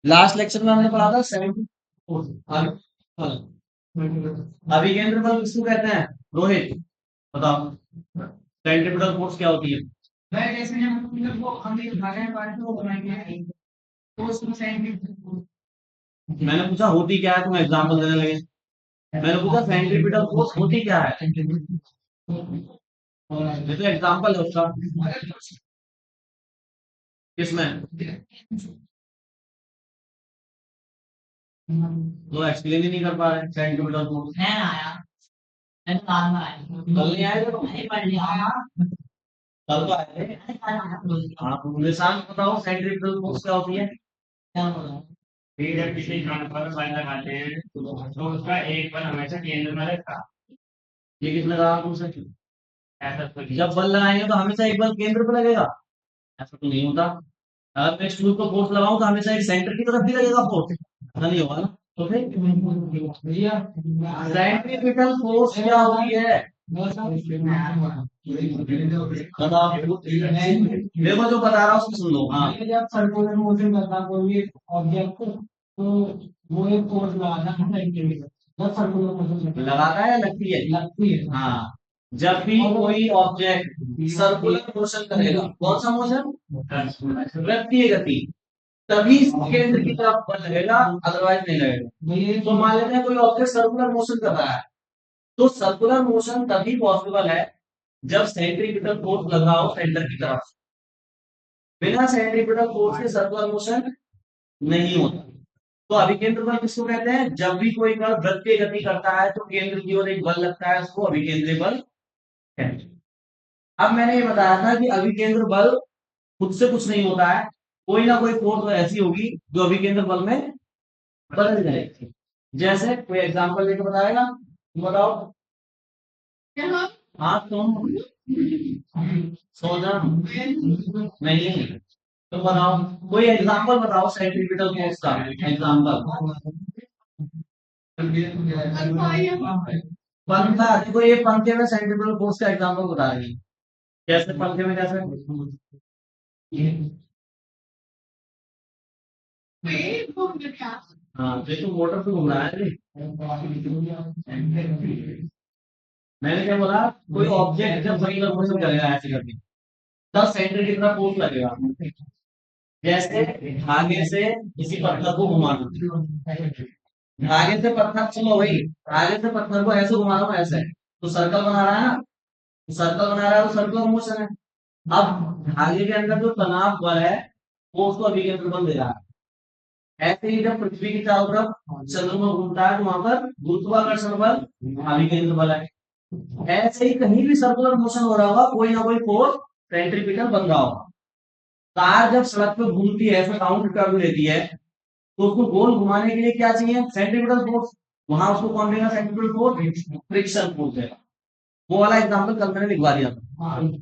Last lecture में हमने पढ़ा था अभिकेंद्र बल किसको कहते हैं? रोहित बताओ, सेंट्रीपिटल फोर्स क्या होती है? मैंने पूछा होती क्या है, तुम एग्जाम्पल देने लगे। मैंने पूछा सेंट्रीपिटल फोर्स होती क्या है, ये तो एग्जाम्पल है उसका। किसमें? तो एक्सप्लेन ही नहीं कर पा रहे सेंट्रीपिटल फोर्स। कल नहीं आए थे तुम? कल तो आए थे। आप निशान बताओ, सेंट्रीपिटल फोर्स क्या होती है? जब किसी स्थान पर बल लगाते हैं तो उसका एक बल हमेशा केंद्र में रहता है। ये किसने कहा तुमसे? ऐसा तो जब बल लगाएंगे तो हमेशा एक बल केंद्र पर लगेगा, ऐसा तो नहीं होता। अगर मैं स्टूल को फोर्स लगाऊं तो हमेशा एक सेंटर की तरफ भी लगेगा फोर्स, ऐसा नहीं होगा ना। तो फिर सेंट्रीपिटल फोर्स क्या होती है? बताओ, देखो जो बता रहा हूँ उसको सुन लो। हाँ, जब सर्कुलर मोशन करता कोई ऑब्जेक्ट तो वो एक फोर्स लगाता है, जब सर्कुलर मोशन लगाता है, लगती है। हाँ, जब भी कोई ऑब्जेक्ट सर्कुलर मोशन करेगा, कौन सा मोशन? वृत्तीय गति, तभी केंद्र की तरफ बल लगेगा, अदरवाइज नहीं लगेगा। तो मान लेते हैं कोई ऑब्जेक्ट सर्कुलर मोशन कर रहा है, तो सर्कुलर मोशन तभी पॉसिबल है जब सेंट्रीपिटल फोर्स लग रहा हो सेंटर की तरफ। बिना सेंट्रीपिटल फोर्स के सर्कुलर मोशन नहीं होता। तो अभिकेंद्र बल किसको कहते हैं? जब भी कोई बल वृत्तीय गति करता है तो केंद्र की ओर एक बल लगता है, उसको अभिकेंद्रीय बल कहते हैं। अब मैंने ये बताया था कि अभिकेंद्र बल खुद से कुछ नहीं होता है, कोई ना कोई फोर्स तो ऐसी होगी जो अभिकेंद्र बल में बदल जाएगी। जैसे कोई एग्जांपल लेके बताएगा, तुम बताओ। हाँ तुम सो जा नहीं, तो बताओ कोई एग्जांपल बताओ सेंट्रीपिटल फोर्स का एग्जांपल। पंखा, देखो ये पंखे में सेंट्रीपिटल फोर्स का एग्जांपल बता रही है। कैसे पंखे में, कैसे? हाँ, देखो मोटर पे घूम रहा है। मैंने क्या बोला, कोई ऑब्जेक्ट जब सर्कुलर मोशन करेगा ऐसे करके, तब सेंटर की तरफ फोर्स लगेगा। जैसे धागे से किसी पत्थर को घुमाना, धागे से पत्थर, चलो भाई, धागे से पत्थर को ऐसे घुमा रहा हूँ, ऐसे तो सर्कल बना रहा है ना, तो सर्कल बना रहा है तो सर्कुलर मोशन है। अब धागे के अंदर जो तनाव बल है वो उसको अभिकेंद्र बल दे रहा है। ऐसे ही जब पृथ्वी की चारों तरफ चंद्रमा घूमता है तो वहां पर गुरुत्वाकर्षण बल अभिकेंद्र बल है। ऐसे ही कहीं भी सर्कुलर मोशन हो रहा होगा, कोई ना कोई फोर्स सेंट्रीपिटल बन रहा होगा। कार जब सड़क पे घूमती है, ऐसा राउंड कर्व लेती है, तो उसको गोल घुमाने के लिए क्या चाहिए? Centripetal force. वहां उसको कौन देगा सेंट्रीपिटल फोर्स? फ्रिक्शन फोर्स देगा। वो वाला एग्जांपल कल मैंने लिखवा दिया था।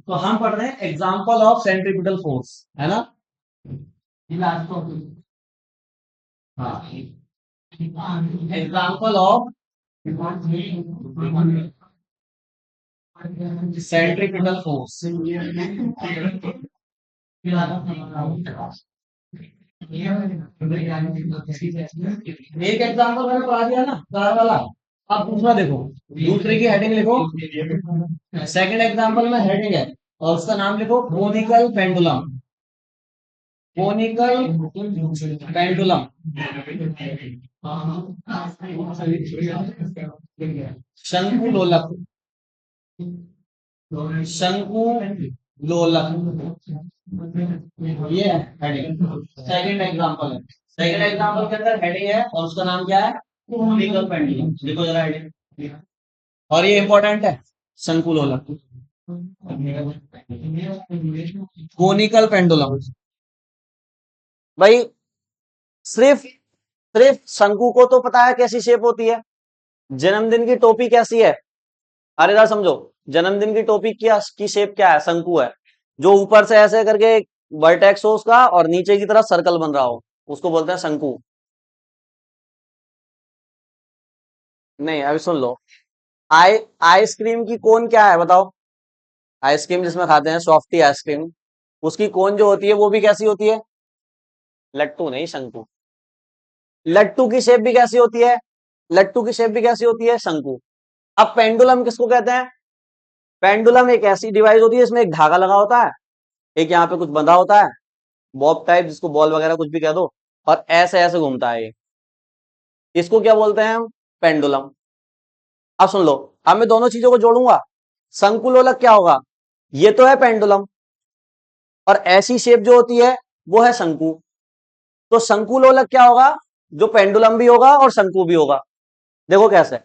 तो हम पढ़ रहे हैं एग्जांपल ऑफ सेंट्रीपिटल फोर्स, है ना। हाँ, एग्जांपल ऑफ सेंट्रीपिटल फोर्स। एक एग्जांपल मैंने पढ़ा दिया ना, कार वाला। अब दूसरा देखो, दूसरे की हेडिंग लिखो। सेकंड एग्जांपल में हेडिंग है और उसका नाम लिखो कोनिकल पेंडुलम। कोनिकल पेंडुलम, शंकु लोलक, शंकु लोलक, ये हेडिंग सेकंड एग्जांपल है। सेकंड एग्जांपल के अंदर हेडिंग है और उसका नाम क्या है? Conical pendulum. देखो जरा हेडिंग, और ये इंपॉर्टेंट है, शंकु लोलक, कोनिकल पेंडुलम। भाई सिर्फ सिर्फ शंकु को तो पता है कैसी शेप होती है, जन्मदिन की टोपी कैसी है? अरे जरा समझो, जन्मदिन की टोपी की शेप क्या है? शंकु है। जो ऊपर से ऐसे करके वर्टेक्स हो उसका और नीचे की तरफ सर्कल बन रहा हो, उसको बोलते हैं शंकु। नहीं, अभी सुन लो। आई आइसक्रीम की कोन क्या है बताओ? आइसक्रीम जिसमें खाते हैं, सॉफ्टी आइसक्रीम, उसकी कोन जो होती है वो भी कैसी होती है? लट्टू नहीं, शंकु। लट्टू की शेप भी कैसी होती है? लट्टू की शेप भी कैसी होती है? शंकु। अब पेंडुलम किसको कहते हैं? पेंडुलम एक ऐसी डिवाइस होती है इसमें एक धागा लगा होता है, एक यहाँ पे कुछ बंधा होता है, बॉब टाइप, जिसको बॉल वगैरह कुछ भी कह दो, और ऐसे ऐसे घूमता है ये। इसको क्या बोलते हैं हम? पेंडुलम। अब सुन लो, अब मैं दोनों चीजों को जोड़ूंगा। संकुलोलक क्या होगा? ये तो है पेंडुलम, और ऐसी शेप जो होती है वो है शंकु। तो संकुलोलक क्या होगा? जो पेंडुलम भी होगा और शंकु भी होगा। देखो कैसे,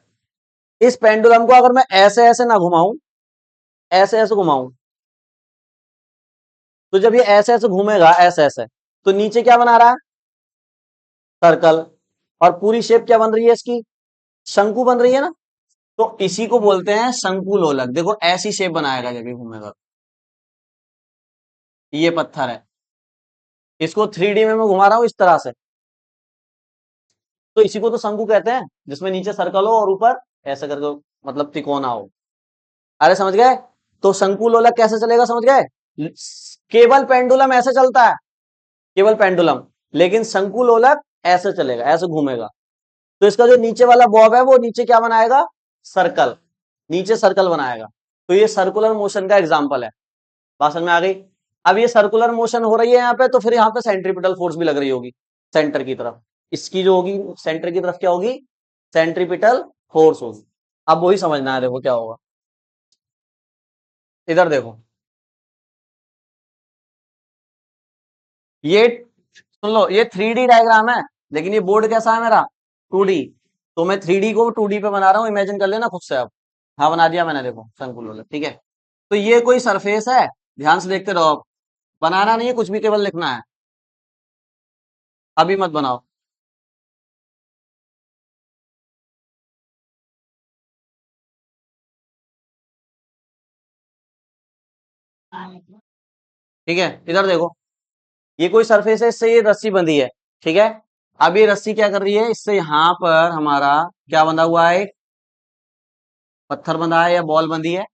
इस पेंडुलम को अगर मैं ऐसे ऐसे ना घुमाऊं, ऐसे ऐसे घुमाऊं, तो जब ये ऐसे ऐसे घूमेगा, ऐसे ऐसे, तो नीचे क्या बना रहा है? सर्कल। और पूरी शेप क्या बन रही है इसकी? शंकु बन रही है ना। तो इसी को बोलते हैं शंकुलोलक। देखो ऐसी शेप बनाएगा जब ये घूमेगा। ये पत्थर है, इसको 3D में मैं घुमा रहा हूं इस तरह से, तो इसी को तो शंकु कहते हैं, जिसमें नीचे सर्कल हो और ऊपर ऐसे करके मतलब तिकोना हो। अरे समझ गए? तो शंकु लोलक कैसे चलेगा, समझ गए? केवल पेंडुलम ऐसे चलता है, केवल पेंडुलम। लेकिन शंकु लोलक ऐसे चलेगा, ऐसे घूमेगा। तो इसका जो नीचे वाला बॉब है वो नीचे क्या बनाएगा? सर्कल। नीचे सर्कल बनाएगा। तो ये सर्कुलर मोशन का एग्जाम्पल है। बात समझ में आ गई? अब ये सर्कुलर मोशन हो रही है यहाँ पे, तो फिर यहाँ पे सेंट्रीपिटल फोर्स भी लग रही होगी सेंटर की तरफ। इसकी जो होगी सेंटर की तरफ क्या होगी? सेंट्रीपिटल फोर्स होगी। अब वही समझना है, देखो क्या होगा। इधर देखो, ये सुन लो, ये 3D डायग्राम है, लेकिन ये बोर्ड कैसा है मेरा? 2D। तो मैं 3D को 2D पे बना रहा हूँ, इमेजिन कर लेना खुद से अब। हाँ बना दिया मैंने, देखो संकुल, ठीक है। तो ये कोई सरफेस है, ध्यान से देखते रहो आप। बनाना नहीं है कुछ भी, केवल लिखना है। अभी मत बनाओ। ठीक है, इधर देखो, ये कोई सरफेस है, इससे ये रस्सी बंधी है। ठीक है। अब ये रस्सी क्या कर रही है? इससे यहां पर हमारा क्या बंधा हुआ है? एक पत्थर बंधा है या बॉल बंधी है।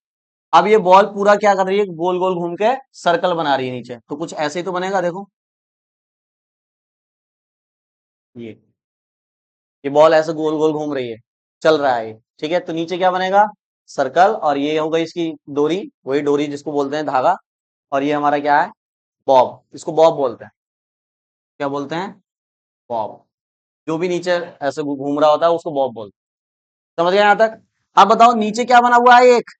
अब ये बॉल पूरा क्या कर रही है? गोल गोल घूम के सर्कल बना रही है नीचे। तो कुछ ऐसे ही तो बनेगा, देखो। ये बॉल ऐसे गोल गोल घूम रही है, चल रहा है ये। ठीक है, तो नीचे क्या बनेगा? सर्कल। और ये हो गई इसकी डोरी, वही डोरी जिसको बोलते हैं धागा। और ये हमारा क्या है? बॉब। इसको बॉब बोलते हैं। क्या बोलते हैं? बॉब। जो भी नीचे ऐसे घूम रहा होता है उसको बॉब बोलते हैं। समझ गए यहां तक? अब बताओ नीचे क्या बना हुआ है? एक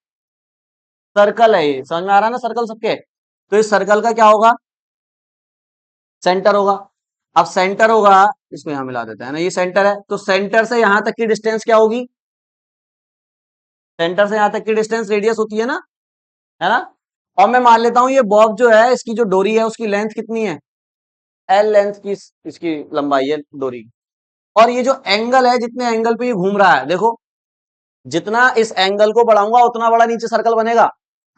सर्कल है, ये समझ में आ रहा है ना? सर्कल सबके। तो इस सर्कल का क्या होगा? सेंटर होगा। अब सेंटर होगा, इसको यहां मिला देते हैं ना, ये सेंटर है, तो सेंटर से यहां तक की डिस्टेंस क्या होगी? सेंटर से यहां तक की डिस्टेंस रेडियस होती है ना? और मैं मान लेता हूं ये बॉब जो है, इसकी जो डोरी है उसकी लेंथ कितनी है? एल लेंथ की इसकी लंबाई है डोरी। और ये जो एंगल है, जितने एंगल पे ये घूम रहा है, देखो, जितना इस एंगल को बढ़ाऊंगा उतना बड़ा नीचे सर्कल बनेगा।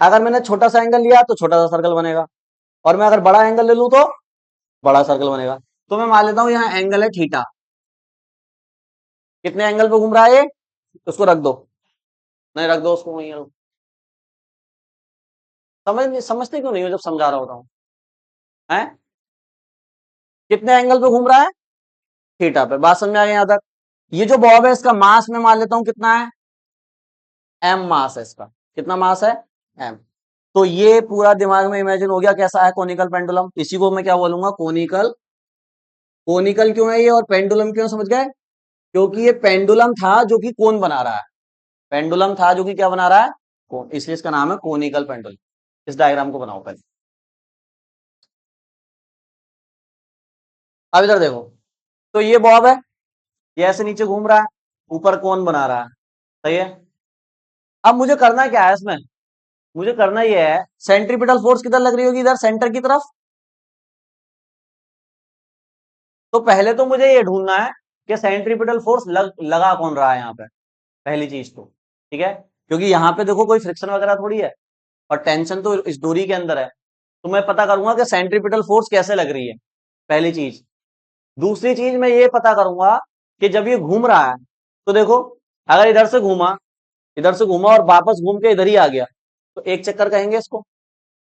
अगर मैंने छोटा सा एंगल लिया तो छोटा सा सर्कल बनेगा, और मैं अगर बड़ा एंगल ले लूं तो बड़ा सर्कल बनेगा। तो मैं मान लेता हूं यहाँ एंगल है थीटा। कितने एंगल पे घूम रहा है ये? उसको रख दो। नहीं, रख दो उसको वहीं। समझते क्यों नहीं हो जब समझा रहा होता हूँ? हैं? कितने एंगल पे घूम रहा है? थीटा पे। बात समझ में आ गई यहां तक? ये जो बॉब है इसका मास मैं मान लेता हूं कितना है? एम मास है इसका। कितना मास है? एम। तो ये पूरा दिमाग में इमेजिन हो गया कैसा है कोनिकल पेंडुलम। इसी को मैं क्या बोलूंगा? कोनिकल। कोनिकल क्यों है ये, और पेंडुलम क्यों, समझ गए? क्योंकि ये पेंडुलम था जो कि कोन बना रहा है। पेंडुलम था जो कि क्या बना रहा है? कोन। इसलिए इसका नाम है कोनिकल पेंडुलम। इस डायग्राम को बनाओ पहले। अब इधर देखो, तो ये बॉब है, ये ऐसे नीचे घूम रहा है, ऊपर कोन बना रहा है। सही है। अब मुझे करना क्या है इसमें? मुझे करना ये है, सेंट्रीपिटल फोर्स किधर लग रही होगी? इधर सेंटर की तरफ। तो पहले तो मुझे ये ढूंढना है कि सेंट्रीपिटल फोर्स लगा कौन रहा है यहाँ पे, पहली चीज तो। ठीक है, क्योंकि यहाँ पे देखो कोई फ्रिक्शन वगैरह थोड़ी है, और टेंशन तो इस दूरी के अंदर है। तो मैं पता करूंगा कि सेंट्रीपिटल फोर्स कैसे लग रही है, पहली चीज। दूसरी चीज मैं ये पता करूंगा कि जब ये घूम रहा है, तो देखो, अगर इधर से घूमा और वापस घूम के इधर ही आ गया, तो एक चक्कर कहेंगे इसको।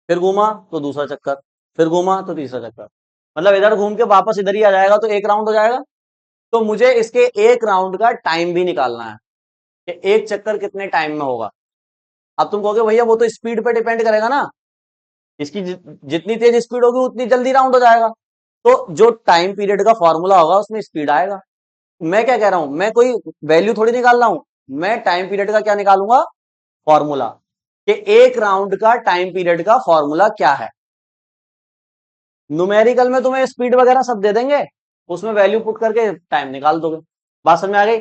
फिर घूमा तो दूसरा चक्कर, फिर घूमा तो तीसरा चक्कर। मतलब इधर घूम के वापस इधर ही आ जाएगा, तो एक राउंड हो जाएगा। तो मुझे इसके एक राउंड का टाइम भी निकालना है कि एक चक्कर कितने टाइम में होगा। अब तुम कहोगे भैया वो तो स्पीड पे डिपेंड करेगा ना, इसकी जितनी तेज स्पीड होगी उतनी जल्दी राउंड हो जाएगा। तो जो टाइम पीरियड का फॉर्मूला होगा उसमें स्पीड आएगा। मैं क्या कह रहा हूं, मैं कोई वैल्यू थोड़ी निकाल रहा हूं, मैं टाइम पीरियड का क्या निकालूंगा, फॉर्मूला, कि एक राउंड का टाइम पीरियड का फॉर्मूला क्या है। न्यूमेरिकल में तुम्हें स्पीड वगैरह सब दे देंगे, उसमें वैल्यू पुट करके टाइम निकाल दोगे। बात समझ में आ गई।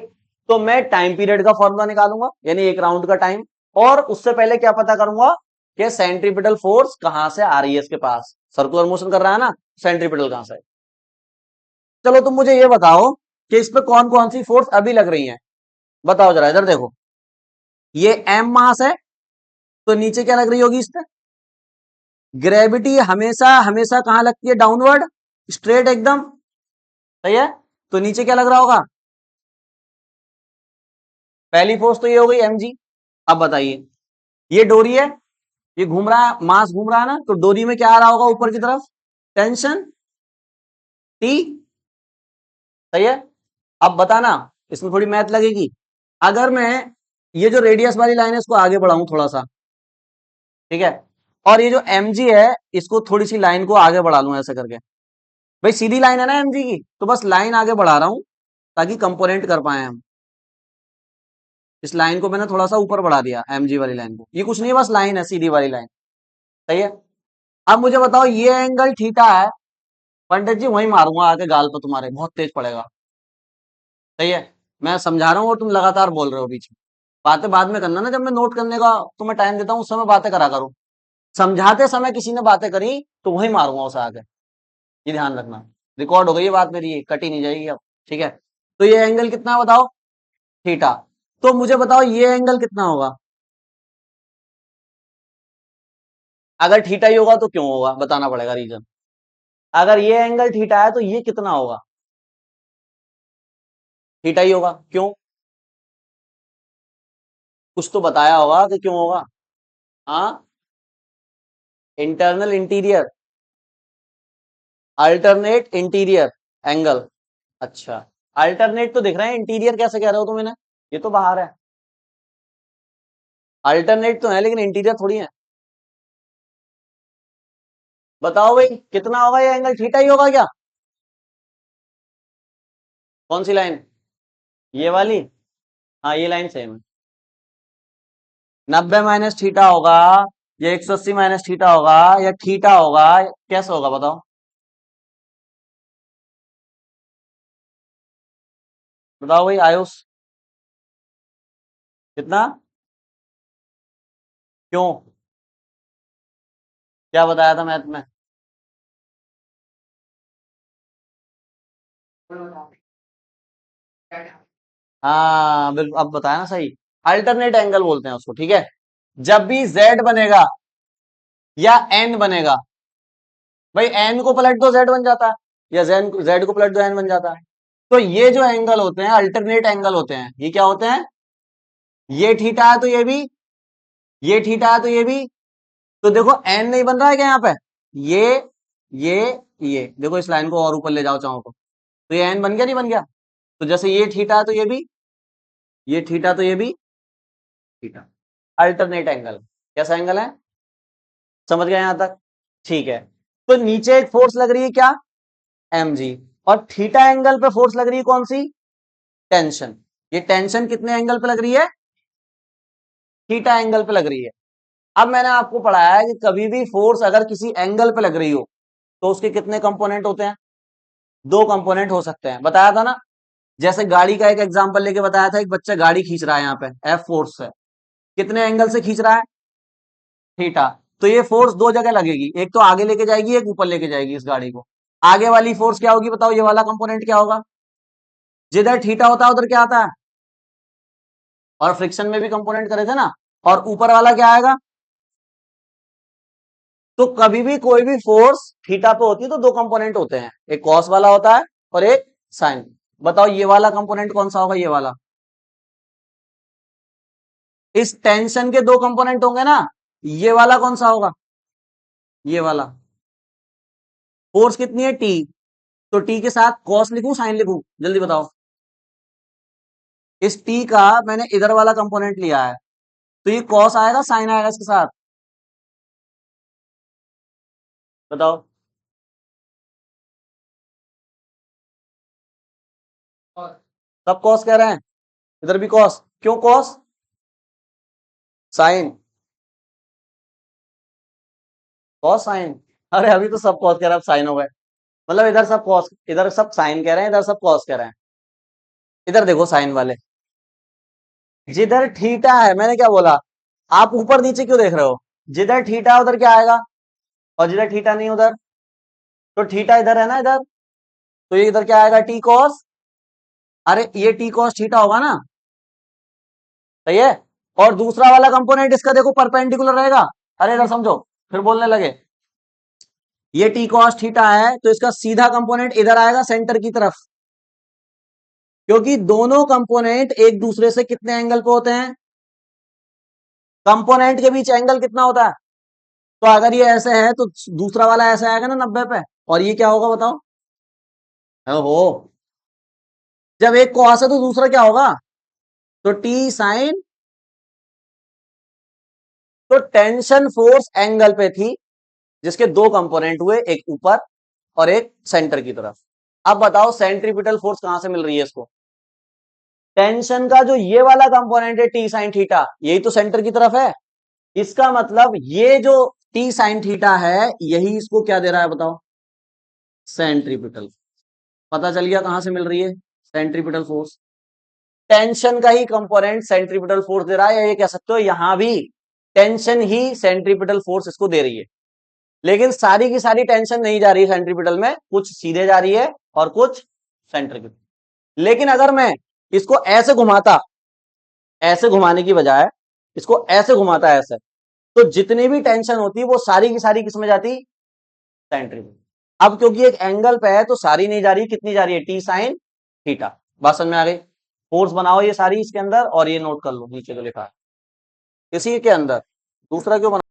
तो मैं टाइम पीरियड का फॉर्मूला निकालूंगा यानी एक राउंड का टाइम, और उससे पहले क्या पता करूंगा कि सेंट्रीपिटल फोर्स कहां से आ रही है इसके पास, सर्कुलर मोशन कर रहा है ना, सेंट्रीपिटल कहां से। चलो तुम मुझे ये बताओ कि इस पे कौन कौन सी फोर्स अभी लग रही हैं। बताओ जरा, इधर देखो, ये एम मास है, तो नीचे क्या लग रही होगी इस पे, ग्रेविटी हमेशा हमेशा कहां लगती है, डाउनवर्ड, स्ट्रेट एकदम, सही है। तो नीचे क्या लग रहा होगा, पहली फोर्स तो ये हो गई एम जी। अब बताइए, ये डोरी है, ये घूम रहा है, मास घूम रहा है ना, तो डोरी में क्या आ रहा होगा ऊपर की तरफ, टेंशन टी, सही है। अब बताना, इसमें थोड़ी मैथ लगेगी। अगर मैं ये जो रेडियस वाली लाइन है इसको आगे बढ़ाऊं थोड़ा सा, ठीक है, और ये जो एम जी है इसको थोड़ी सी लाइन को आगे बढ़ा लूं ऐसे करके, भाई सीधी लाइन है ना एम जी की, तो बस लाइन आगे बढ़ा रहा हूं ताकि कंपोनेंट कर पाए हम। इस लाइन को मैंने थोड़ा सा ऊपर बढ़ा दिया, एमजी वाली लाइन को, ये कुछ नहीं बस लाइन है, सीधी वाली लाइन, सही है। अब मुझे बताओ ये एंगल थीटा है, पंडित जी वहीं मारूंगा आके गाल पर तुम्हारे, बहुत तेज पड़ेगा, सही है। मैं समझा रहा हूँ और तुम लगातार बोल रहे हो बीच में, बातें बाद में करना ना, जब मैं नोट करने का तुम्हें टाइम देता हूँ उस समय बातें करा करो। समझाते समय किसी ने बातें करी तो वहीं मारूंगा उसे आके, ये ध्यान रखना। रिकॉर्ड हो गई ये बात मेरी, ये कटी नहीं जाएगी अब, ठीक है। तो ये एंगल कितना है बताओ, थीटा। तो मुझे बताओ ये एंगल कितना होगा, अगर थीटा ही होगा तो क्यों होगा, बताना पड़ेगा रीजन। अगर ये एंगल थीटा है तो ये कितना होगा, थीटा ही होगा, क्यों, कुछ तो बताया होगा कि क्यों होगा। हाँ, internal interior, alternate interior angle, अच्छा। अल्टरनेट तो दिख रहे हैं, इंटीरियर कैसे कह रहे हो तुम इन्हें, ये तो बाहर है। अल्टरनेट तो है लेकिन इंटीरियर थोड़ी है। बताओ भाई कितना होगा, ये एंगल थीटा ही होगा क्या, कौन सी लाइन, ये वाली, हाँ ये लाइन सेम है। 90 माइनस थीटा होगा, या 180 माइनस थीटा होगा, या थीटा होगा, कैसे होगा बताओ। बताओ भाई आयुष, कितना, क्यों, क्या बताया था मैथ में। हाँ बिल्कुल, अब बताया ना सही, अल्टरनेट एंगल बोलते हैं उसको, ठीक है। जब भी जेड बनेगा या एन बनेगा, भाई एन को पलट दो जेड बन जाता है, या जेड को पलट दो एन बन जाता है। तो ये जो एंगल होते हैं अल्टरनेट एंगल होते हैं, ये क्या होते हैं, ये थीटा है तो ये भी, ये थीटा है तो ये भी। तो देखो एन नहीं बन रहा है क्या यहाँ पे, ये ये ये देखो, इस लाइन को और ऊपर ले जाओ चाहो तो ये एन बन गया नहीं बन गया। तो जैसे ये थीटा है तो ये भी, ये थीटा तो ये भी थीटा, अल्टरनेट एंगल, कैसा एंगल है, समझ गए यहां तक, ठीक है। तो नीचे एक फोर्स लग रही है क्या, एम जी, और थीटा एंगल पे फोर्स लग रही है कौन सी, टेंशन। ये टेंशन कितने एंगल पे लग रही है, थीटा एंगल पे लग रही है। अब मैंने आपको पढ़ाया है कि कभी भी फोर्स अगर किसी एंगल पे लग रही हो तो उसके कितने कंपोनेंट होते हैं, दो कंपोनेंट हो सकते हैं, बताया था ना। जैसे गाड़ी का एक एग्जांपल लेके बताया था, एक बच्चा गाड़ी खींच रहा है यहाँ पे एफ फोर्स से, कितने एंगल से खींच रहा है, थीटा। तो ये फोर्स दो जगह लगेगी, एक तो आगे लेके जाएगी, एक ऊपर लेके जाएगी इस गाड़ी को। आगे वाली फोर्स क्या होगी बताओ, ये वाला कंपोनेंट क्या होगा, जिधर थीटा होता है उधर क्या आता है, और फ्रिक्शन में भी कंपोनेंट करे थे ना, और ऊपर वाला क्या आएगा। तो कभी भी कोई भी फोर्स थीटा पे होती है तो दो कंपोनेंट होते हैं, एक कॉस वाला होता है और एक साइन। बताओ ये वाला कंपोनेंट कौन सा होगा, ये वाला, इस टेंशन के दो कंपोनेंट होंगे ना, ये वाला कौन सा होगा, ये वाला। फोर्स कितनी है टी, तो टी के साथ कॉस लिखूं साइन लिखूं, जल्दी बताओ। इस टी का मैंने इधर वाला कंपोनेंट लिया है, तो ये कॉस आएगा साइन आएगा इसके साथ, बताओ। सब कॉस कह रहे हैं, इधर भी कॉस, क्यों कॉस, साइन, कॉस साइन। अरे अभी तो सब कॉस कह रहा है, अब साइन हो गए, मतलब इधर सब कॉस, इधर सब साइन कह रहे हैं, इधर सब कॉस कह रहे हैं। इधर देखो साइन वाले, जिधर थीटा है, मैंने क्या बोला, आप ऊपर नीचे क्यों देख रहे हो, जिधर थीटा है उधर क्या आएगा, और जिधर थीटा नहीं उधर, तो थीटा इधर है ना इधर, तो ये इधर क्या आएगा, टी कॉस, अरे ये टी कॉस थीटा होगा ना, सही है। और दूसरा वाला कंपोनेंट इसका देखो परपेंडिकुलर रहेगा, अरे इधर समझो, फिर बोलने लगे, ये टी कॉस थीटा है तो इसका सीधा कंपोनेंट इधर आएगा सेंटर की तरफ, क्योंकि दोनों कंपोनेंट एक दूसरे से कितने एंगल पे होते हैं, कंपोनेंट के बीच एंगल कितना होता है, तो अगर ये ऐसे है तो दूसरा वाला ऐसे आएगा ना 90 पे, और ये क्या होगा बताओ, ओहो, जब एक कॉस है तो दूसरा क्या होगा, तो टी साइन, तो टेंशन फोर्स एंगल पे थी, जिसके दो कंपोनेंट हुए, एक ऊपर और एक सेंटर की तरफ। अब बताओ सेंट्रीपिटल फोर्स कहां से मिल रही है इसको, टेंशन का जो ये वाला कंपोनेंट है टी साइन थीटा, यही तो सेंटर की तरफ है, इसका मतलब ये जो टी साइन थीटा है यही इसको क्या दे रहा है बताओ, सेंट्रीपिटल। पता चल गया कहां से मिल रही है सेंट्रीपिटल फोर्स, टेंशन का ही कंपोनेंट सेंट्रीपिटल फोर्स दे रहा है, या ये कह सकते हो यहां भी टेंशन ही सेंट्रीपिटल फोर्स इसको दे रही है। लेकिन सारी की सारी टेंशन नहीं जा रही है सेंट्रीपिटल में, कुछ सीधे जा रही है और कुछ सेंट्रीपिटल। लेकिन अगर मैं इसको ऐसे घुमाता, ऐसे घुमाने की बजाय इसको ऐसे घुमाता ऐसे, तो जितनी भी टेंशन होती वो सारी की सारी किसमें जाती, सेंट्रीपिटल। अब क्योंकि एक एंगल पे है तो सारी नहीं जा रही, कितनी जा रही है, टी साइन थीटा। बात समझ में आ गई, फोर्स बनाओ ये सारी इसके अंदर, और ये नोट कर लो नीचे जो लिखा है इसी के अंदर, दूसरा क्यों बना।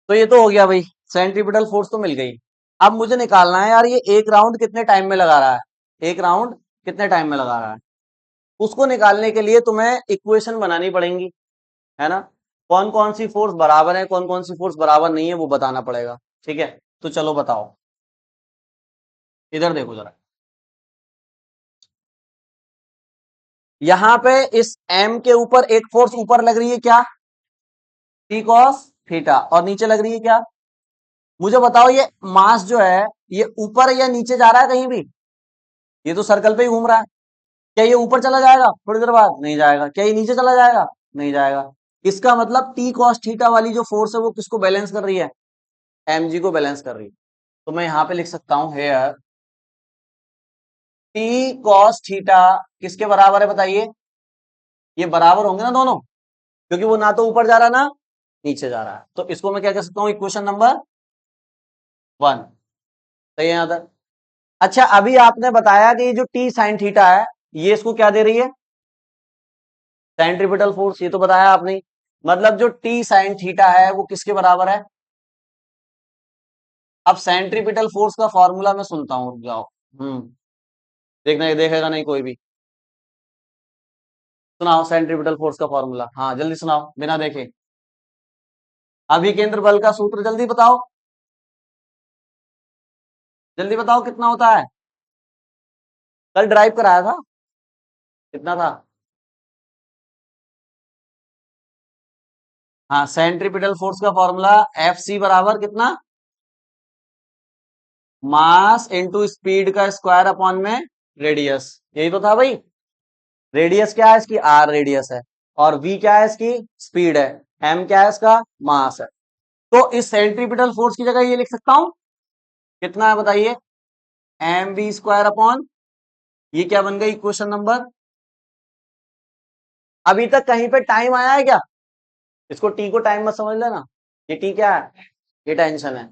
तो ये तो हो गया भाई, सेंट्रीपिटल फोर्स तो मिल गई। अब मुझे निकालना है यार ये एक राउंड कितने टाइम में लगा रहा है, एक राउंड कितने टाइम में लगा रहा है, उसको निकालने के लिए तुम्हें इक्वेशन बनानी पड़ेंगी, है ना, कौन कौन सी फोर्स बराबर है, कौन कौन सी फोर्स बराबर नहीं है वो बताना पड़ेगा, ठीक है। तो चलो बताओ, इधर देखो जरा, यहां पे इस m के ऊपर एक फोर्स ऊपर लग रही है क्या, टी कॉस थीटा, और नीचे लग रही है क्या, मुझे बताओ ये मास जो है ये ऊपर या नीचे जा रहा है कहीं भी, ये तो सर्कल पे ही घूम रहा है, क्या ये ऊपर चला जाएगा थोड़ी देर बाद, नहीं जाएगा, क्या ये नीचे चला जाएगा, नहीं जाएगा। इसका मतलब टी कॉस थीटा वाली जो फोर्स है वो किसको बैलेंस कर रही है, mg को बैलेंस कर रही है। तो मैं यहां पे लिख सकता हूं हेयर टी कॉस थीटा किसके बराबर है बताइए, ये बराबर होंगे ना दोनों, क्योंकि वो ना तो ऊपर जा रहा ना नीचे जा रहा है, तो इसको मैं क्या कह सकता हूं, इक्वेशन नंबर 1, सही है यहां तक। अच्छा अभी आपने बताया कि ये जो टी साइन थीटा है ये इसको क्या दे रही है, सेंट्रीपिटल फोर्स, ये तो बताया आपने, मतलब जो टी साइन थीटा है वो किसके बराबर है। अब सेंट्रीपिटल फोर्स का फॉर्मूला मैं सुनता हूं, रुक जाओ, देखना, देखेगा नहीं कोई भी, सुनाओ सेंट्रीपिटल फोर्स का फॉर्मूला, हाँ जल्दी सुनाओ बिना देखे, अभिकेंद्र बल का सूत्र जल्दी बताओ, जल्दी बताओ कितना होता है, कल ड्राइव कराया था, कितना था, हाँ सेंट्रीपिटल फोर्स का फॉर्मूला एफ सी बराबर कितना, मास इनटू स्पीड का स्क्वायर अपॉन में रेडियस, यही तो था भाई। रेडियस क्या है इसकी, आर रेडियस है, और वी क्या है इसकी स्पीड है, एम क्या है इसका मास है। तो इस सेंट्रीपिटल फोर्स की जगह ये लिख सकता हूं, कितना है बताइए, एम वी स्क्वायर अपॉन, ये क्या बन गई इक्वेशन नंबर। अभी तक कहीं पे टाइम आया है क्या, इसको टी को टाइम मत समझ लेना, ये टी क्या है, ये टेंशन है,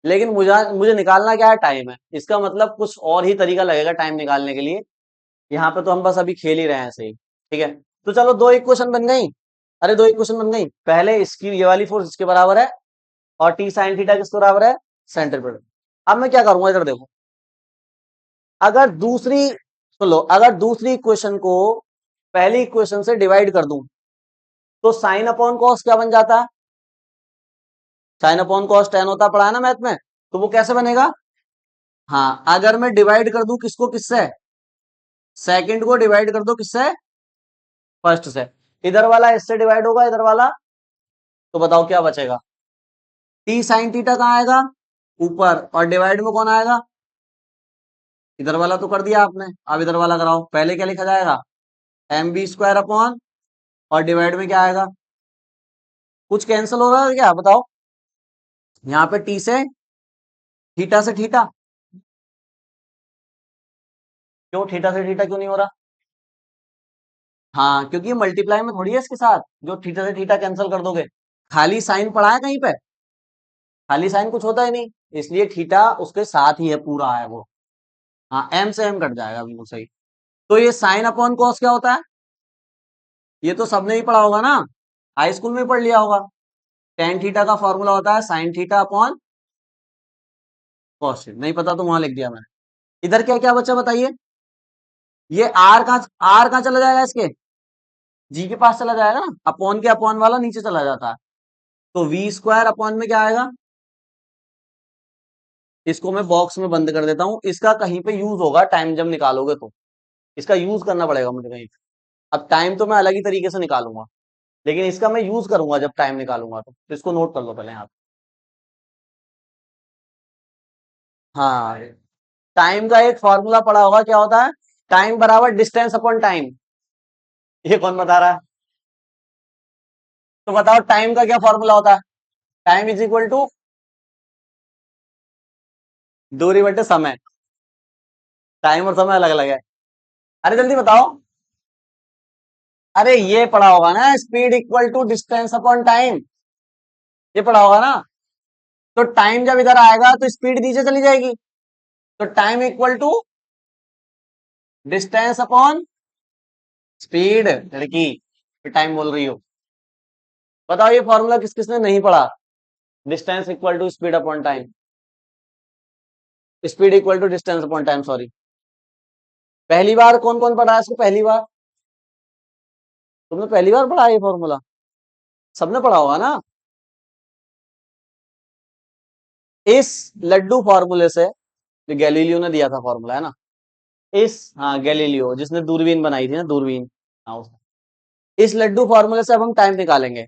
लेकिन मुझे मुझे निकालना क्या है, टाइम है, इसका मतलब कुछ और ही तरीका लगेगा टाइम निकालने के लिए, यहाँ पे तो हम बस अभी खेल ही रहे हैं ऐसे ही, ठीक है। तो चलो दो इक्वेशन बन गई, अरे दो इक्वेशन बन गई, पहले इसकी ये वाली फोर्स इसके बराबर है, और टी साइन थीटा किसके बराबर है, सेंट्रीपिटल। अब मैं क्या करूंगा इधर देखो, अगर दूसरी, सुन लो, अगर दूसरी इक्वेशन को पहली इक्वेशन से डिवाइड कर दूं तो साइन अपॉन कॉस क्या बन जाता है? साइन अपॉन कॉस टेन होता पड़ा है ना मैथ में, तो वो कैसे बनेगा? हाँ, अगर मैं डिवाइड कर दूं किसको किससे? सेकंड को डिवाइड कर दो किससे? फर्स्ट से। इधर वाला इससे डिवाइड होगा, इधर वाला, तो बताओ क्या बचेगा? टी साइन थीटा कहाँ आएगा? ऊपर, और डिवाइड में कौन आएगा? इधर वाला तो कर दिया आपने, अब इधर वाला कराओ। पहले क्या लिखा जाएगा? एम बी स्क्वायर अपॉन, और डिवाइड में क्या आएगा? कुछ कैंसिल हो रहा है क्या बताओ? यहाँ पे टी से थीटा से थीटा, क्यों थीटा से थीटा क्यों नहीं हो रहा? हाँ, क्योंकि मल्टीप्लाई में थोड़ी है इसके साथ, जो थीटा से थीटा कैंसिल कर दोगे। खाली साइन पड़ा है कहीं पे? खाली साइन कुछ होता ही नहीं, इसलिए थीटा उसके साथ ही है, पूरा है वो। हाँ, एम से एम कट जाएगा, बिल्कुल सही। तो ये साइन अपॉन कॉस क्या होता है? ये तो सबने ही पढ़ा होगा ना, हाई स्कूल में ही पढ़ लिया होगा। टेन थीटा का फॉर्मूला होता है साइन थीटा अपॉन कॉस। नहीं पता तो वहां लिख दिया मैंने। इधर क्या क्या बच्चा बताइए? ये आर कहाँ चला जाएगा इसके? जी के पास चला जाएगा ना, अपॉन के अपॉन वाला नीचे चला जाता है। तो वी स्क्वायर अपॉन में क्या आएगा? इसको मैं बॉक्स में बंद कर देता हूं, इसका कहीं पे यूज होगा टाइम जब निकालोगे तो, इसका यूज करना पड़ेगा मुझे कहीं पे। अब टाइम तो मैं अलग ही तरीके से निकालूंगा, लेकिन इसका मैं यूज करूंगा जब टाइम निकालूंगा, तो इसको नोट कर लो पहले यहाँ पे। हाँ, टाइम का एक फॉर्मूला पड़ा होगा, क्या होता है? टाइम बराबर डिस्टेंस अपॉन टाइम। ये कौन बता रहा है? तो बताओ टाइम का क्या फॉर्मूला होता है? टाइम इज इक्वल टू दूरी बटे समय। टाइम और समय अलग अलग है। अरे जल्दी बताओ। अरे ये पढ़ा होगा ना, speed equal to distance upon time, ये पढ़ा होगा ना। तो टाइम जब इधर आएगा तो स्पीड नीचे चली जाएगी, तो time equal to distance upon speed. लड़की, टाइम बोल रही हो? बताओ ये फॉर्मूला किस किसने नहीं पढ़ा? Distance equal to speed upon time, speed equal to distance upon time, sorry. पहली बार कौन कौन पढ़ा है इसको? पहली बार तुमने पहली बार पढ़ा है ये फॉर्मूला? सबने पढ़ा होगा ना। इस लड्डू फॉर्मूले से, जो गैलीलियो ने दिया था फॉर्मूला है ना, हाँ गैलीलियो जिसने दूरबीन बनाई थी ना, दूरबीन। हाँ, इस लड्डू फॉर्मूले से अब हम टाइम निकालेंगे,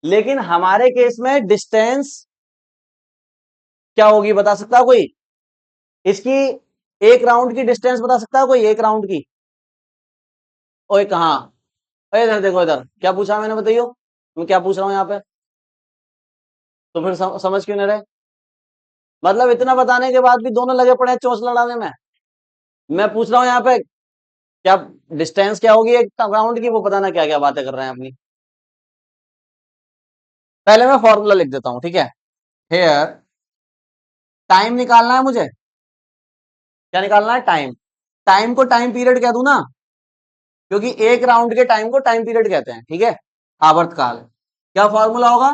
लेकिन हमारे केस में डिस्टेंस क्या होगी बता सकता है कोई? इसकी एक राउंड की डिस्टेंस बता सकता है कोई? एक राउंड की? ओए कहाँ? ओए इधर देखो, इधर क्या पूछा मैंने, बताइयो। मैं क्या पूछ रहा हूँ यहाँ पे? तो फिर समझ क्यों नहीं रहे? मतलब इतना बताने के बाद भी दोनों लगे पड़े हैं चोंच लड़ाने में। मैं पूछ रहा हूँ यहाँ पे क्या डिस्टेंस क्या होगी एक राउंड की, वो पता ना क्या क्या बातें कर रहे हैं अपनी। पहले मैं फॉर्मूला लिख देता हूँ, ठीक है? हेयर टाइम निकालना है मुझे। क्या निकालना है? टाइम। टाइम को टाइम पीरियड कह दूं ना, क्योंकि एक राउंड के टाइम को टाइम पीरियड कहते हैं, ठीक है? आवर्तकाल। क्या फॉर्मूला होगा?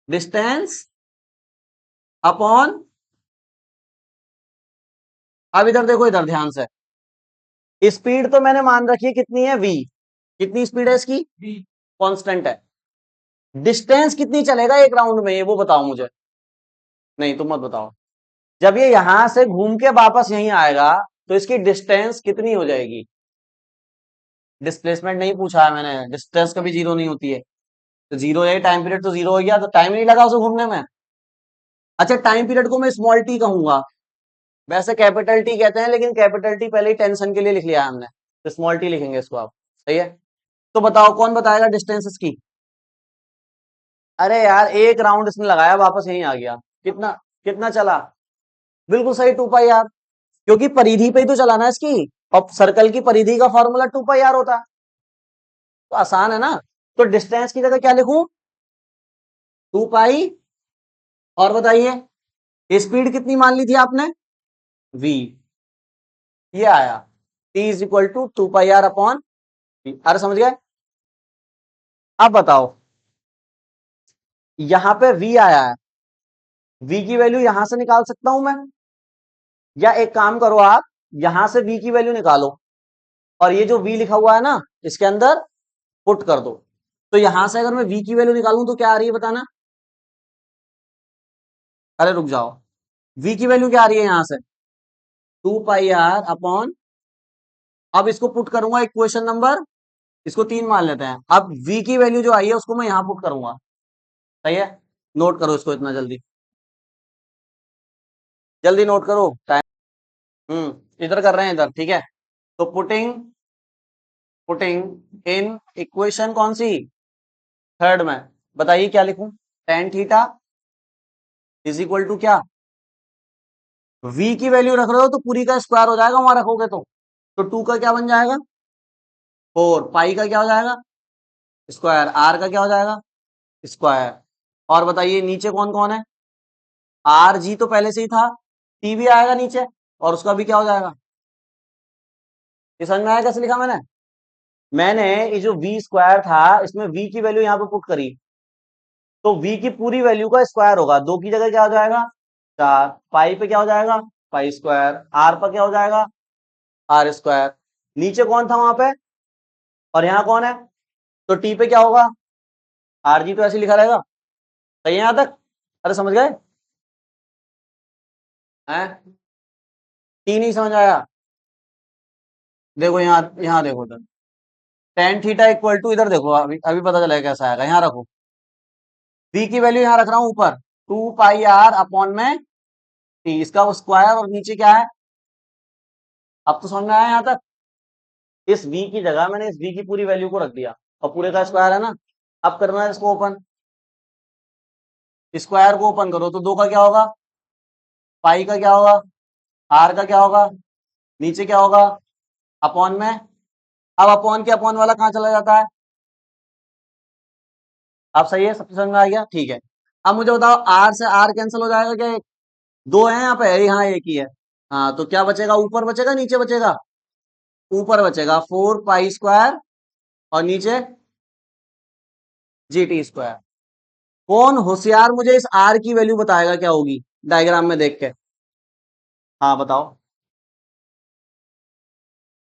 डिस्टेंस अपॉन, अब इधर देखो, इधर ध्यान से। स्पीड तो मैंने मान रखी है कितनी है? वी। कितनी स्पीड है इसकी? कांस्टेंट है। डिस्टेंस कितनी चलेगा एक राउंड में, ये वो बताओ मुझे। नहीं तुम मत बताओ। जब ये यहां से घूम के वापस यहीं आएगा तो इसकी डिस्टेंस कितनी हो जाएगी? डिस्प्लेसमेंट नहीं पूछा है मैंने, डिस्टेंस कभी जीरो नहीं होती है। तो जीरो है, टाइम पीरियड तो जीरो हो गया, तो टाइम नहीं लगा उसे घूमने में। अच्छा, टाइम पीरियड को मैं स्मॉल टी कहूंगा, वैसे कैपिटल टी कहते हैं, लेकिन कैपिटल टी पहले ही टेंशन के लिए लिख लिया है हमने, तो स्मॉल टी लिखेंगे इसको आप। सही है। तो बताओ कौन बताएगा डिस्टेंस इसकी? अरे यार, एक राउंड इसने लगाया वापस यहीं आ गया, कितना कितना चला? बिल्कुल सही, 2 पाई आर। क्योंकि परिधि पे ही तो चला ना इसकी, और सर्कल की परिधि का फॉर्मूला 2 पाई आर होता है। तो आसान है ना। तो डिस्टेंस की जगह क्या लिखूं? 2 पाई। और बताइए स्पीड कितनी मान ली थी आपने? वी। ये आया, T is equal to 2 pi R upon V. अरे समझ गए? अब बताओ, यहां पे वी आया है, वी की वैल्यू यहां से निकाल सकता हूं मैं, या एक काम करो आप, यहां से वी की वैल्यू निकालो। और ये जो v लिखा हुआ है ना इसके अंदर पुट कर दो। तो यहां से अगर मैं v की वैल्यू निकालूं तो क्या आ रही है बताना। अरे रुक जाओ, v की वैल्यू क्या आ रही है यहां से 2 पाई r अपॉन, अब इसको पुट करूंगा इक्वेशन नंबर, इसको 3 मान लेते हैं। अब v की वैल्यू जो आई है उसको मैं यहां पुट करूंगा। सही है, नोट करो इसको इतना जल्दी, जल्दी नोट करो टाइम। इधर कर रहे हैं इधर, ठीक है। तो पुटिंग पुटिंग इन इक्वेशन कौन सी, थर्ड में, बताइए क्या लिखूं। Tan theta is equal to क्या, v की वैल्यू रख रहे हो तो पूरी का स्क्वायर हो जाएगा वहां रखोगे तो 2 का क्या बन जाएगा 4, पाई का क्या हो जाएगा स्क्वायर, r का क्या हो जाएगा स्क्वायर। और बताइए नीचे कौन कौन है, आर जी तो पहले से ही था, टी भी आएगा नीचे और उसका भी क्या हो जाएगा। ये समझ में आया कैसे लिखा मैंने। मैंने ये जो वी स्क्वायर था इसमें वी की वैल्यू यहाँ पे पुट करी, तो v की पूरी वैल्यू का स्क्वायर होगा, 2 की जगह क्या हो जाएगा 4, पाई पे क्या हो जाएगा पाई स्क्वायर, आर पर क्या हो जाएगा आर स्क्वायर। नीचे कौन था वहां पे और यहाँ कौन है, तो टी पे क्या होगा आर जी, तो ऐसे लिखा रहेगा। सही है यहाँ तक, अरे समझ गए हैं, टी नहीं समझ आया। देखो यहाँ यहाँ देखो तो टेन थीटा इक्वल टू, इधर देखो अभी अभी पता चलेगा कैसा आएगा, यहाँ रखो v की वैल्यू यहाँ रख रहा हूँ ऊपर 2 पाई r अपॉन में टी, इसका स्क्वायर और नीचे क्या है, अब तो समझ में आया यहाँ तक। इस v की जगह मैंने इस v की पूरी वैल्यू को रख दिया और पूरे का स्क्वायर है ना। अब करना है इसको ओपन, स्क्वायर को ओपन करो तो 2 का क्या होगा पाई का क्या होगा, आर का क्या होगा, नीचे क्या होगा अपॉन में। अब अपॉन के अपॉन वाला कहाँ चला जाता है, अब सही है, सबसे समझ में आ गया, ठीक है। अब मुझे बताओ आर से आर कैंसिल हो जाएगा क्या, दो है यहाँ पे, यहाँ एक ही है। हाँ तो क्या बचेगा, ऊपर बचेगा नीचे बचेगा, ऊपर बचेगा 4 पाई स्क्वायर और नीचे जी टी स्क्वायर। कौन होशियार मुझे इस आर की वैल्यू बताएगा क्या होगी डायग्राम में देख के। हाँ बताओ,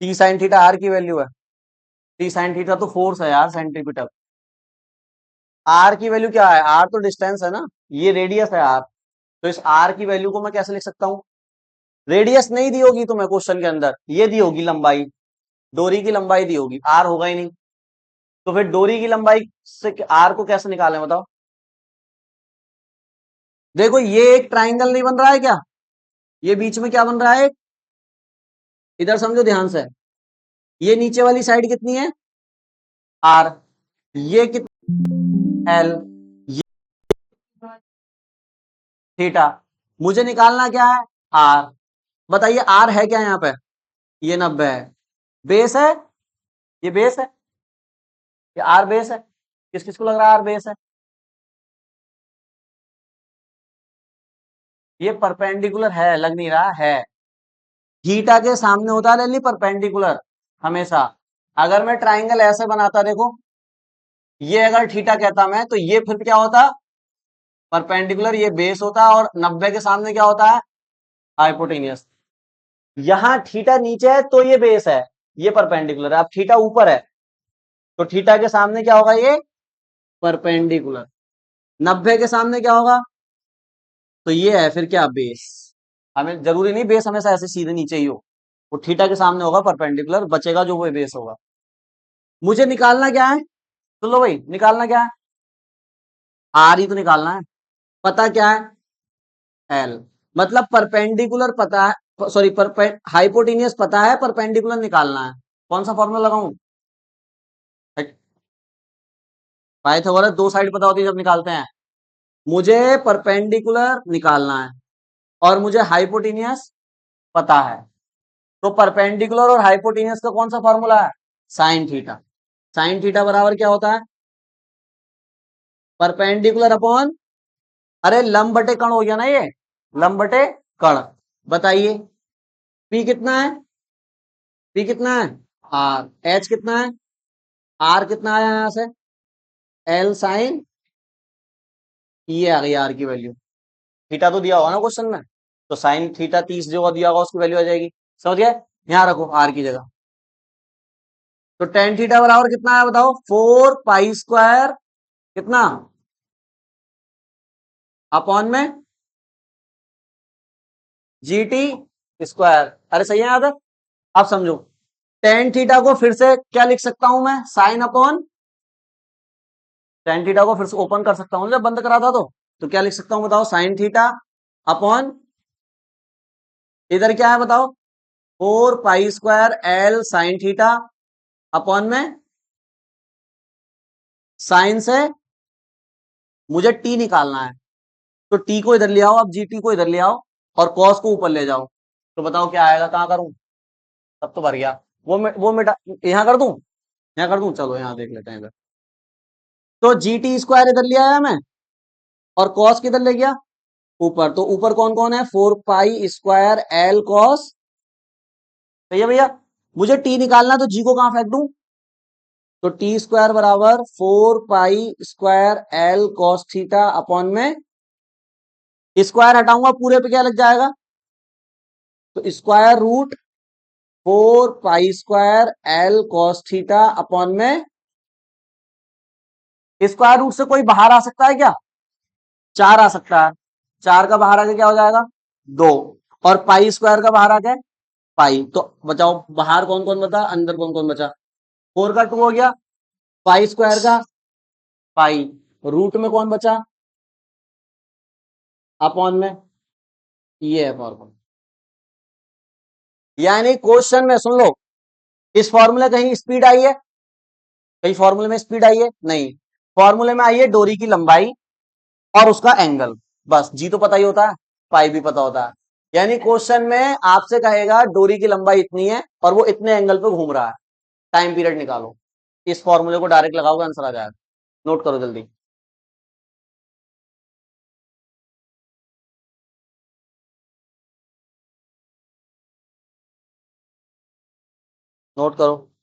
टी साइन थीटा आर की वैल्यू है, टी साइन थीटा तो फोर्स है यार सेंट्रीपिटल। आर की वैल्यू क्या है, आर तो डिस्टेंस है ना, ये रेडियस है आर। तो इस आर की वैल्यू को मैं कैसे लिख सकता हूँ, रेडियस नहीं दी होगी तुम्हें क्वेश्चन के अंदर, ये दी होगी लंबाई, डोरी की लंबाई दी होगी, आर होगा ही नहीं। तो फिर डोरी की लंबाई से आर को कैसे निकालें बताओ। देखो ये एक ट्राइंगल नहीं बन रहा है क्या, ये बीच में क्या बन रहा है, इधर समझो ध्यान से, ये नीचे वाली साइड कितनी है आर, ये कितनी एल, ये थीटा, मुझे निकालना क्या है आर। बताइए आर है क्या यहाँ पे, ये 90 है, बेस है, ये बेस है, ये आर बेस है, किस किस को लग रहा है आर बेस है, ये परपेंडिकुलर है लग नहीं रहा है, थीटा के सामने होता है रैली परपेंडिकुलर हमेशा। अगर मैं ट्राइंगल ऐसे बनाता देखो, ये अगर थीटा कहता मैं तो ये फिर क्या होता परपेंडिकुलर, ये बेस होता और 90 के सामने क्या होता है हाइपोटेनियस। यहाँ थीटा नीचे है तो ये बेस है, ये परपेंडिकुलर है, अब थीटा ऊपर है तो थीटा के सामने क्या होगा ये परपेंडिकुलर, 90 के सामने क्या होगा तो ये है फिर क्या बेस। हमें जरूरी नहीं बेस हमेशा ऐसे सीधे नीचे ही हो, वो थीटा के सामने होगा परपेंडिकुलर, बचेगा जो वो बेस होगा। मुझे निकालना क्या है, तो लो भाई निकालना क्या है आर ही तो निकालना है, पता क्या है एल, मतलब परपेंडिकुलर पता है, सॉरी हाइपोटेनियस पता है, परपेंडिकुलर निकालना है। कौन सा फॉर्मूला लगाऊं, पाइथागोरस दो साइड पता होती है जब निकालते हैं, मुझे परपेंडिकुलर निकालना है और मुझे हाइपोटेनियस पता है। तो परपेंडिकुलर और हाइपोटेनियस का कौन सा फॉर्मूला है साइन थीटा, साइन थीटा बराबर क्या होता है परपेंडिकुलर अपॉन, अरे लंब बटे कण हो गया ना ये, लंब बटे कण। बताइए पी कितना है, पी कितना है आर, एच कितना है आर कितना आया यहां से एल साइन, ये आ गई आर की वैल्यू, थीटा तो दिया होगा ना क्वेश्चन में, तो साइन थीटा 30 जो दिया होगा उसकी वैल्यू आ जाएगी। समझ गए, यहाँ रखो आर की जगह। तो टेन थीटा बराबर कितना है बताओ, 4 पाई स्क्वायर कितना अपॉन में जी टी स्क्वायर। अरे सही है याद है। अब समझो, टेन थीटा को फिर से क्या लिख सकता हूं मैं, साइन अपॉन, टेन थीटा को फिर से ओपन कर सकता हूं जब बंद करा था तो क्या लिख सकता हूं बताओ, साइन थीटा अपॉन, इधर क्या है बताओ, 4 pi square L sine theta upon में साइन से मुझे टी निकालना है, तो टी को इधर ले आओ, अब जी टी को इधर ले आओ और कॉस को ऊपर ले जाओ, तो बताओ क्या आएगा, कहां करूं, तब तो भर गया। वो मिटा, यहां कर दूं, यहां कर दूं, चलो यहां देख लेते हैं इधर। तो जी टी स्क्वायर इधर ले आया मैं और कॉस किधर ले गया ऊपर, तो ऊपर कौन कौन है, 4 पाई स्क्वायर एल कॉस, सही है भैया। मुझे टी निकालना है तो जी को कहां फेंक दूं, तो टी स्क्वायर बराबर 4 pi square L cos theta upon में, स्क्वायर हटाऊंगा पूरे पे क्या लग जाएगा, तो square root 4 pi square L cos theta upon में, स्क्वायर रूट से कोई बाहर आ सकता है क्या, 4 आ सकता है, 4 का बाहर आके क्या हो जाएगा 2, और पाई स्क्वायर का बाहर आके पाई, तो बचाओ बाहर कौन कौन बचा, अंदर कौन कौन बचा, 4 का 2 हो गया, पाई स्क्वायर का पाई, रूट में कौन बचा अपॉन में, ये है फॉर्मूला। यानी क्वेश्चन में सुन लो, इस फॉर्मूले कहीं स्पीड आई है, कहीं फॉर्मूले में स्पीड आई है नहीं, फॉर्मूले में आई है डोरी की लंबाई और उसका एंगल, बस जी तो पता ही होता है, पाई भी पता होता है। यानी क्वेश्चन में आपसे कहेगा डोरी की लंबाई इतनी है और वो इतने एंगल पे घूम रहा है, टाइम पीरियड निकालो, इस फॉर्मूले को डायरेक्ट लगाओगे आंसर आ जाएगा। नोट करो जल्दी, नोट करो।